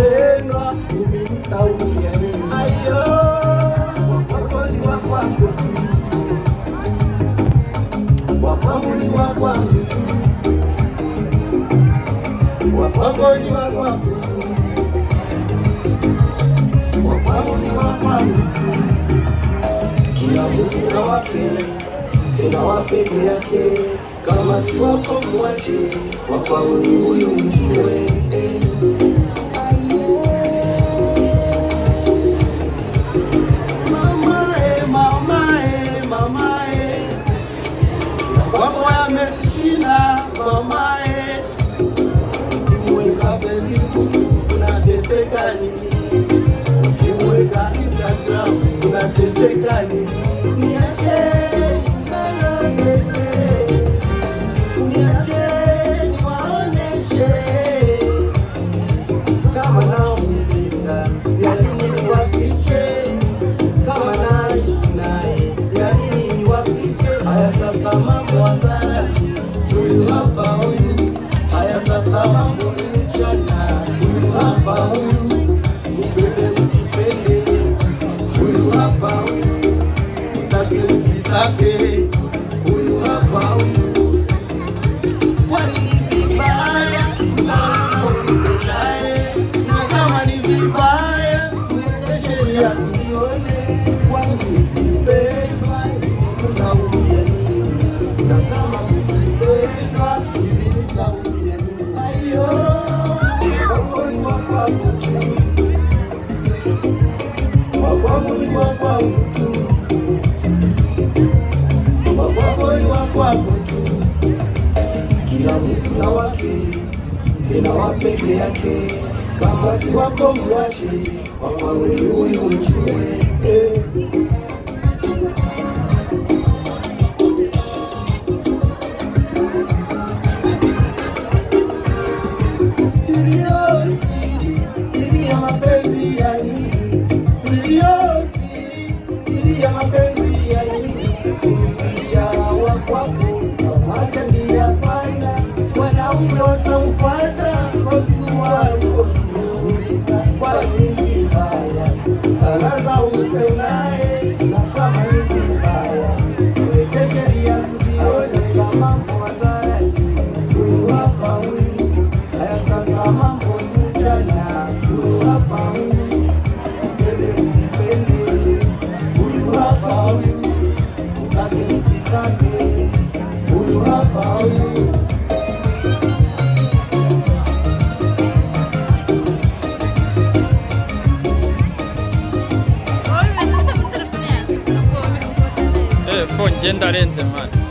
ukipendwa mimi nitaumia. Ayo, wakwako ni wakwako tu, wakwangu ni wakwangu tu, wakwako ni wakwako tu, wakwangu ni wakwangu tu. Kila mtu na wake, tena wa peke yake, kama si wako mwache, wakwangu ni huyu mjue. Wako yameshinda mamae, ukimweka Facebook unateseka nini? Ukimweka Instagram unateseka nini? Niache niache niwaoneshe kama nampenda, ya nini niwafiche? Kama naishi naye, ya nini niwafiche? Haya sasa mambo hadharani, huyu hapa huyu. Haya sasa mambo ni mchana, huyu hapa huyu. Mpende msipende, huyu hapa huyu. Mtake msitake, huyu hapa huyu. Kwani ni vibaya kuzaa umpendaye? Na kama ni vibaya mweke sheria tusione. Kwani nikipendwa nitaumia nini? Na kama mkipendwa mimi nitaumia nini? Ayo, wako ni wakwangu tu, wakwangu ni wakwangu tu, wakwako ni wakwangu tu. Kila mtu na wake, tena wa peke yake, kama si wako mwache, wakwangu ni huyu mjue. Siri ya mapenzi ya nini? Siri ya mapenzi ya nini? Kumficha wakwako kamata njia panda, wanaume watamfuata wakiwa ukosuuliza. Kwani ni vibaya tangaza umpendaye? Na kama ni vibaya mweke sheria tusione kama mambo hadharani, huyu hapa huyu. Haya sasa mambo ni mchana, huyu hapa huyu. Mpende msipende, huyu hapa huyu. Mtake msitake, huyu hapa huyu. phone gender lenze mwana.